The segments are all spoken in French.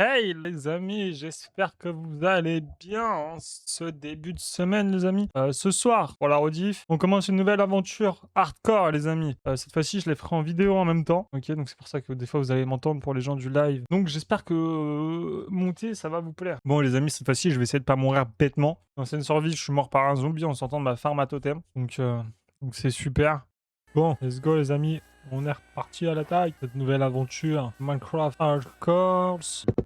Hey les amis, j'espère que vous allez bien en ce début de semaine les amis. Ce soir, pour la rediff, on commence une nouvelle aventure hardcore les amis. Cette fois-ci, je les ferai en vidéo en même temps. Ok, donc c'est pour ça que des fois vous allez m'entendre pour les gens du live. Donc j'espère que monter, ça va vous plaire. Bon les amis, cette fois-ci, je vais essayer de pas mourir bêtement. Dans cette survie, je suis mort par un zombie en sortant de ma farm à totem. Donc c'est super. Bon, let's go les amis. On est reparti à l'attaque. Cette nouvelle aventure Minecraft Hardcore.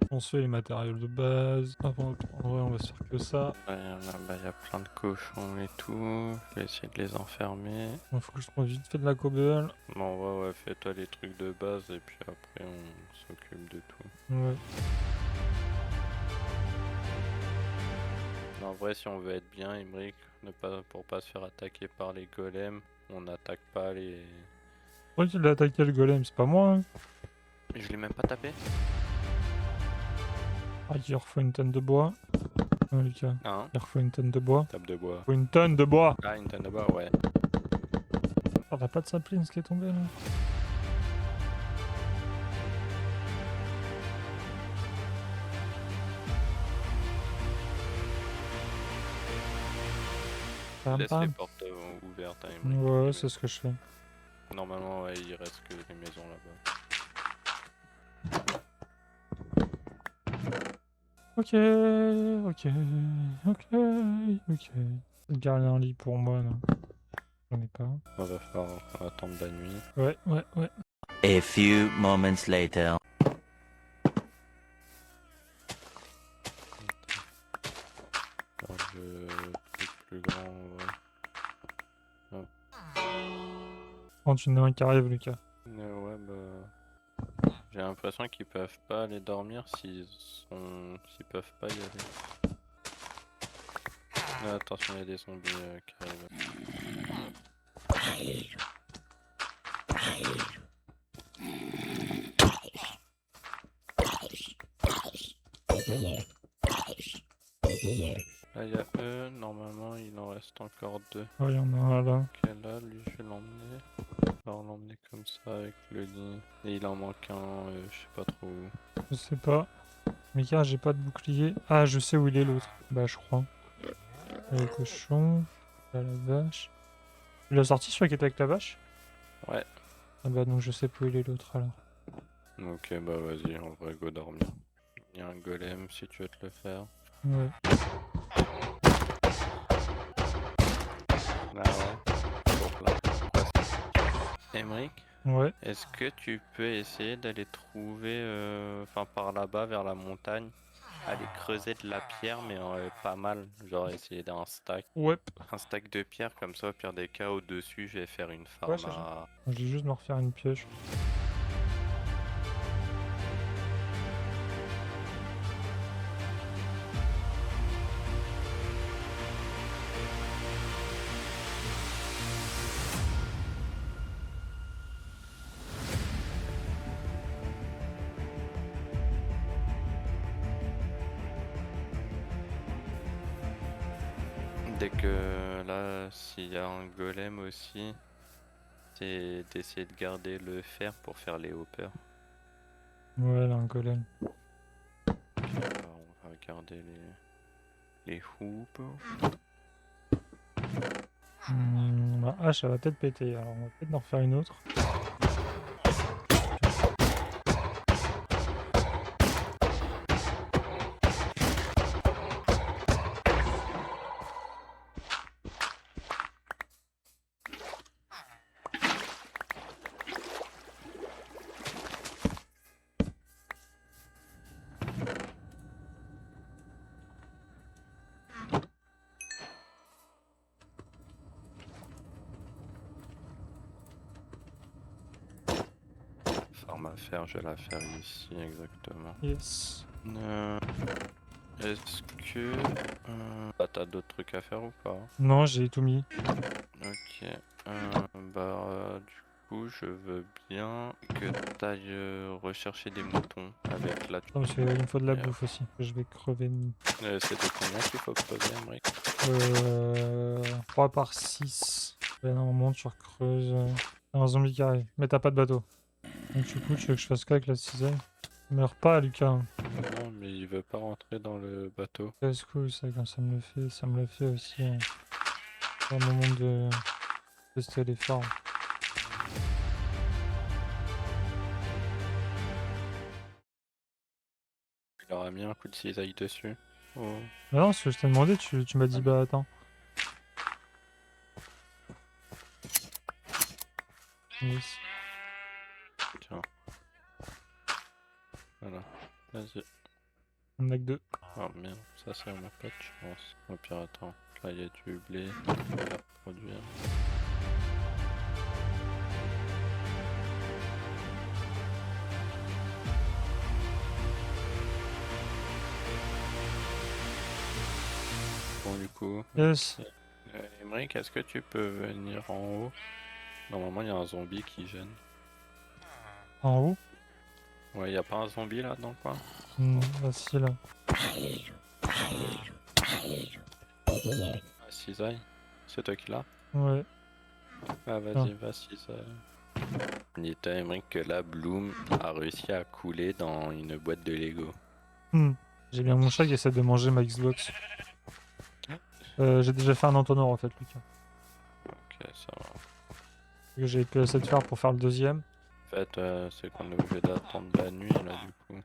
On se fait les matériaux de base. En vrai, on va se faire que ça. Ouais, là-bas, il y a plein de cochons et tout. Je vais essayer de les enfermer. Il faut que je prenne vite fait de la cobble. Bon, ouais, fais-toi les trucs de base et puis après, on s'occupe de tout. Ouais. En vrai, si on veut être bien, Emmerich, pour pas se faire attaquer par les golems, on n'attaque pas les... Pourquoi il a attaqué le golem? C'est pas moi. Hein. Je l'ai même pas tapé. Ah, il refaut une tonne de bois. Ah, Lucas. Hein? Il refaut une tonne de bois. Table de bois. Faut une tonne de bois. Ah, une tonne de bois, ouais. Oh, t'as pas de sapling ce qui est tombé là? Laisse les portes ouvertes à Emmerich. Ouais, c'est ce que je fais. Normalement, ouais, il reste que les maisons là-bas. Ok. Garde un lit pour moi là. J'en ai pas. On va falloir attendre la nuit. Ouais. A few moments later. Alors, truc plus grand, ouais. Quand tu n'as un qui arrive, Lucas. Ouais, bah... J'ai l'impression qu'ils peuvent pas aller dormir s'ils peuvent pas y aller. Ah, attention, il y a des zombies qui arrivent. Là, il y a eux, normalement, il en reste encore deux. Oh, il y en a un là. Ok, là, lui, je vais l'emmener. Alors, l'emmener comme ça avec le lit. Et il en manque un, je sais pas trop où. Je sais pas. Mais car j'ai pas de bouclier. Ah, je sais où il est l'autre. Bah, je crois. Il y a le cochon. Il y a la vache. Tu l'as sorti celui qui était avec la vache? Ouais. Ah bah, donc je sais pas où il est l'autre alors. Ok, bah vas-y, on va go dormir. Il y a un golem si tu veux te le faire. Ouais. Ah ouais. Emmerich, Ouais. est-ce que tu peux essayer d'aller trouver, enfin par là-bas vers la montagne, aller creuser de la pierre mais pas mal, genre essayer d'un stack. Ouais. Un stack de pierre comme ça, au pire des cas au-dessus je vais faire une farm Ouais, je vais juste me refaire une pioche. Dès que là, s'il y a un golem aussi, c'est d'essayer de garder le fer pour faire les hoppers. Ouais, là, un golem. Alors, on va garder les hoops. Ma hache, elle va peut-être péter. Alors, on va peut-être en refaire une autre. Farm à faire, je vais la faire ici exactement. Yes. Est-ce que t'as d'autres trucs à faire ou pas? Non, j'ai tout mis. Ok. Du coup, je veux bien que t'ailles rechercher des moutons avec la... Non, parce qu'il me faut de la bouffe aussi. Je vais crever. C'est de combien qu'il faut creuser, Emmerich? 3 par 6. Ouais, normalement, tu recreuses. Un zombie qui arrive. Mais t'as pas de bateau. Donc, du coup, tu veux que je fasse quoi avec la cisaille? Meurs pas, Lucas. Non, mais il veut pas rentrer dans le bateau. Casse-couille, ça, quand ça me le fait. Ça me le fait aussi. Au moment de tester les formes. Il aura mis un coup de cisaille dessus. Oh. Mais non, ce que je t'ai demandé, tu m'as dit bah attends. Yes. Tiens. Voilà. Vas-y. On a que 2. Oh merde, ça on n'a pas de chance. Au pire, attends. Là, il y a du blé. On va la produire. Bon, du coup. Yes. Emmerich, est-ce que tu peux venir en haut? Normalement, il y a un zombie qui gêne. En haut? Ouais, y a pas un zombie là dans le coin? Ah si, là. Ah, cisaille? C'est toi qui l'as? Ouais. Ah, vas-y, va, cisaille. Dis-toi, Emmerich, que là, Bloom a réussi à couler dans une boîte de Lego. J'ai bien mon chat qui essaie de manger ma Xbox. J'ai déjà fait un entonnoir en fait, Lucas. Ok, ça va. Que j'ai pu essayer de faire pour faire le deuxième. En fait, c'est qu'on est obligé d'attendre la nuit là, du coup.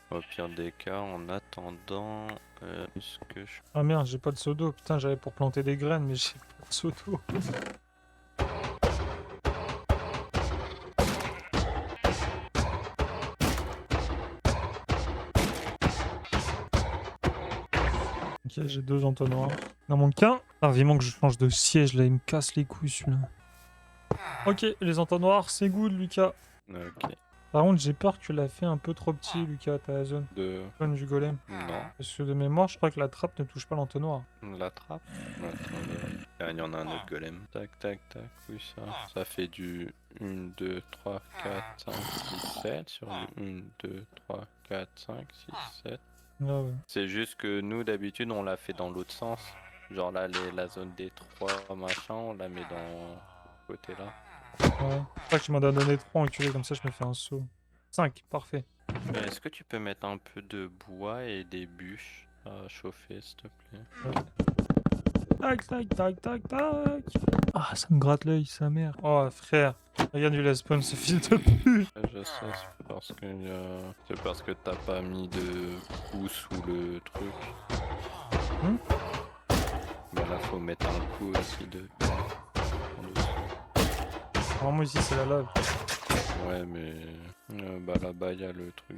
Au pire des cas, en attendant, est-ce que je... Ah merde, j'ai pas de seau d'eau. Putain, j'avais pour planter des graines, mais j'ai pas de seau d'eau. Ok, j'ai 2 entonnoirs. Il en manque qu'un. Ah, vivement que je change de siège là, il me casse les couilles celui-là. Ok, les entonnoirs, c'est good, Lucas. Ok. Par contre, j'ai peur que tu l'as fait un peu trop petit, Lucas, ta zone. De... Zone du golem. Non. Parce que de mémoire, je crois que la trappe ne touche pas l'entonnoir. La trappe. Attendez. Ah, il y en a un autre golem. Tac, tac, tac. Oui, ça. Ça fait du 1, 2, 3, 4, 5, 6, 7 sur du 1, 2, 3, 4, 5, 6, 7. Ah ouais. C'est juste que nous, d'habitude, on l'a fait dans l'autre sens. Genre là, la zone des 3 machins, on la met dans ce côté là. Ouais. Je crois que tu m'en as donné 3 enculé, comme ça je me fais un saut. 5, parfait. Est-ce que tu peux mettre un peu de bois et des bûches à chauffer, s'il te plaît? Tac, tac, tac, tac, tac. Ah, ça me gratte l'œil, sa mère. Oh, frère. Regarde, il a spawn, ce fils de pute. Je sais, c'est parce que t'as pas mis de coup sous le truc. Bah là, faut mettre un coup aussi de... Normalement, ici, c'est la lave. Ouais, mais bah là-bas, il y a le truc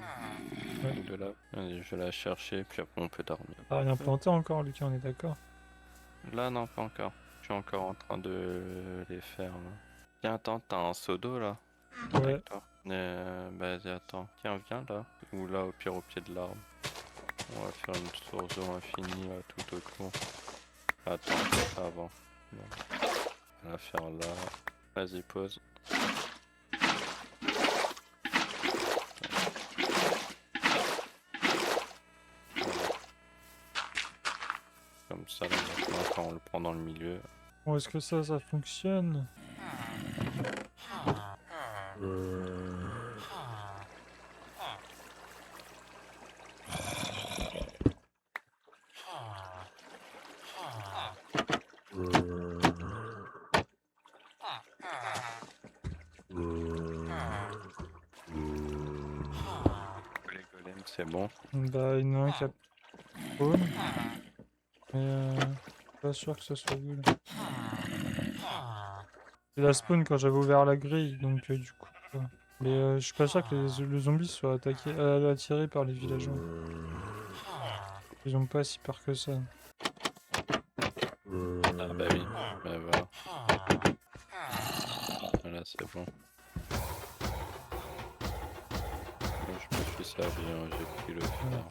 de là. Allez, je vais la chercher, puis après, on peut dormir. Ah, rien planté encore, Lucas, on est d'accord. Là, non, pas encore. Je suis encore en train de les faire, là. Tiens, attends, t'as un seau d'eau, là? Ouais. Avec toi. Vas-y, attends. Tiens, viens, là. Ou là, au pire, au pied de l'arbre. On va faire une source d'eau infinie, là, tout autour. Attends, avant. Bon. On va faire là. Vas-y, pause. Comme ça, là, maintenant, quand on le prend dans le milieu. Bon, est-ce que ça fonctionne? Les golems, c'est bon. Bah, il y en a un qui a spawn. Mais pas sûr que ce soit good. Il a spawn quand j'avais ouvert la grille, donc du coup. Mais je suis pas sûr que le zombie soit attiré par les villageois. Ils ont pas si peur que ça. Ah bah oui, bah voilà. Voilà, c'est bon. Je me suis servi, hein, j'ai pris le fer.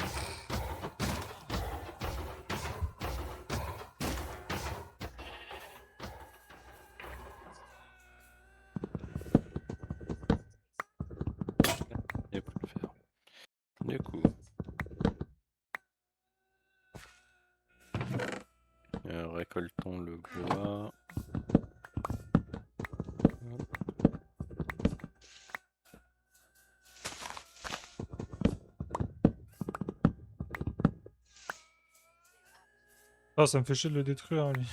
J'ai pris le fer. Du coup, récoltons le bois. Ah, ça me fait chier de le détruire, lui.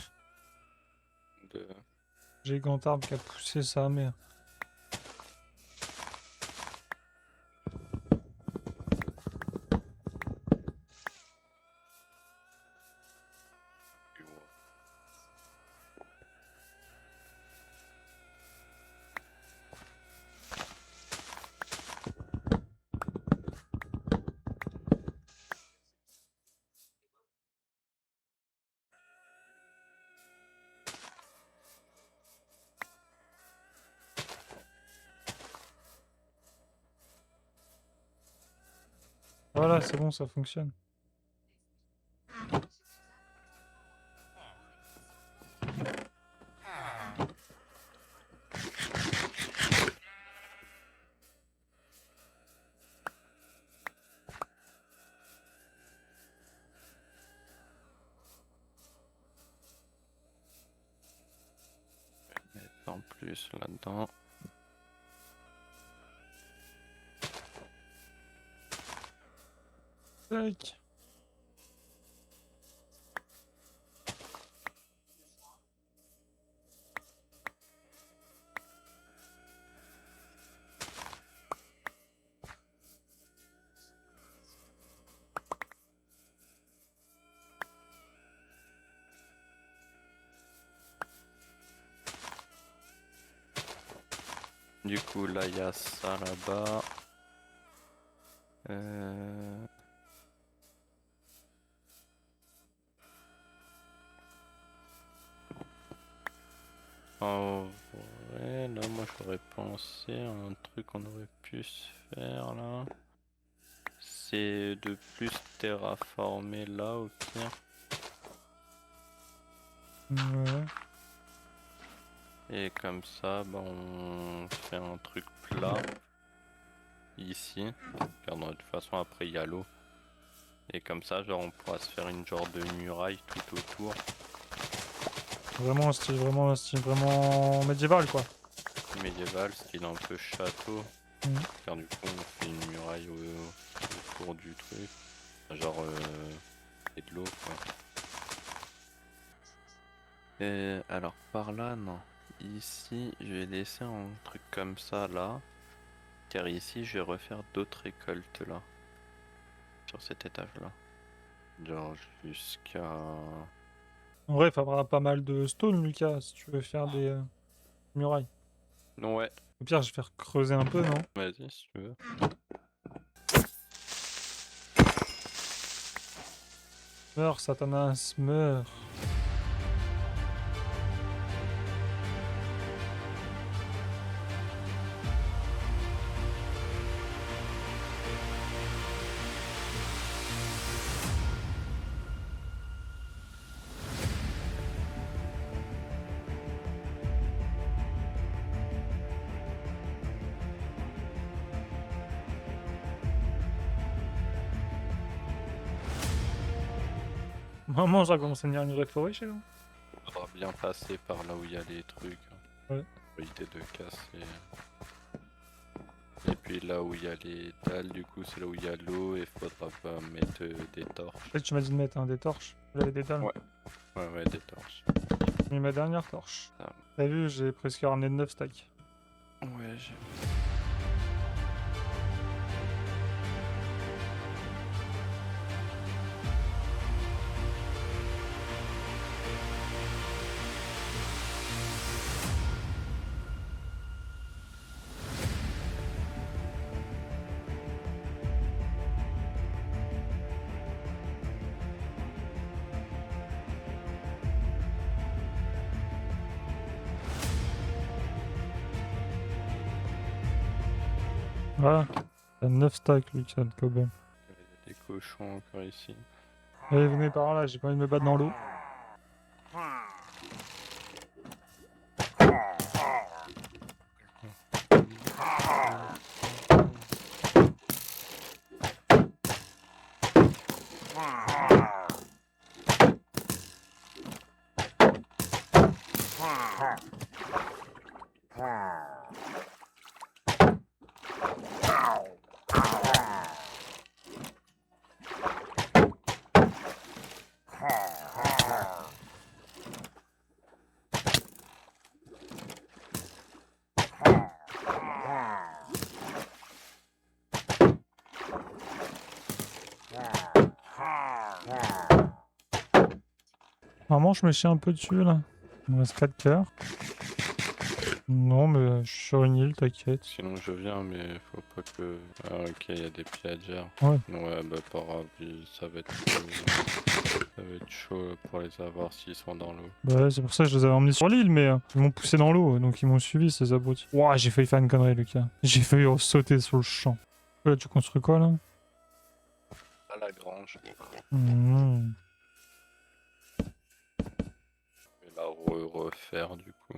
De... Gigant arbre qui a poussé sa mère. Voilà, c'est bon, ça fonctionne. Mettre en plus là-dedans. Tac. Du coup, là, il y a ça là-bas. En vrai, là, moi, j'aurais pensé à un truc qu'on aurait pu se faire, là. C'est de plus terraformer là, au pire. Ouais. Et comme ça, bah, on fait un truc plat. Ici. Car de toute façon, après, il y a l'eau. Et comme ça, genre, on pourra se faire une genre de muraille tout autour. Vraiment un style vraiment médiéval, quoi. Médiéval, style un peu château. Mhm. Car du coup, on fait une muraille autour du truc. Genre, et de l'eau, quoi. Et alors, par là, non. Ici, je vais laisser un truc comme ça, là. Car ici, je vais refaire d'autres récoltes, là. Sur cet étage-là. Genre, jusqu'à... En vrai, il faudra pas mal de stone, Lucas, si tu veux faire des murailles. Ouais, Au pire, je vais faire creuser un peu, non? vas-y, si tu veux. Meurs, Satanas, meurs. Maman, ça commence à venir une vraie forêt chez nous. Faudra bien passer par là où il y a les trucs. Ouais. Pour éviter de casser. Et puis là où il y a les dalles, du coup, c'est là où il y a l'eau et faudra pas mettre des torches. Peut-être que tu m'as dit de mettre des torches. J'avais des dalles. Ouais. Ouais, des torches. J'ai mis ma dernière torche. Ah. T'as vu, j'ai presque ramené 9 stacks. Ouais, j'ai... Voilà. T'as 9 stacks, Lucas, de cobble. Il y a des cochons encore ici. Allez, venez par là, j'ai pas envie de me battre dans l'eau. Vraiment, je me chie un peu dessus, là. Il me reste 4 cœurs. Non, mais je suis sur une île, t'inquiète. Sinon je viens, mais faut pas que... Ah ok, il y a des pillaggers. Ouais. Ouais, bah pas grave, ça va être chaud pour les avoir s'ils sont dans l'eau. Bah ouais, c'est pour ça que je les avais emmenés sur l'île, mais ils m'ont poussé dans l'eau, donc ils m'ont suivi, ces abrutis. Ouah, j'ai failli faire une connerie, Lucas. J'ai failli sauter sur le champ. Là, tu construis quoi, là? À la grange. Mmh. Je vais la refaire du coup.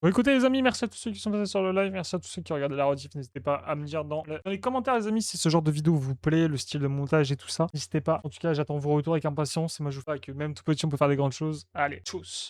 Bon, écoutez les amis, merci à tous ceux qui sont passés sur le live, merci à tous ceux qui regardent la rediff, n'hésitez pas à me dire dans les commentaires les amis si ce genre de vidéo vous plaît, le style de montage et tout ça, n'hésitez pas, en tout cas j'attends vos retours avec impatience, et moi je vous fais que même tout petit on peut faire des grandes choses, allez, tchuss.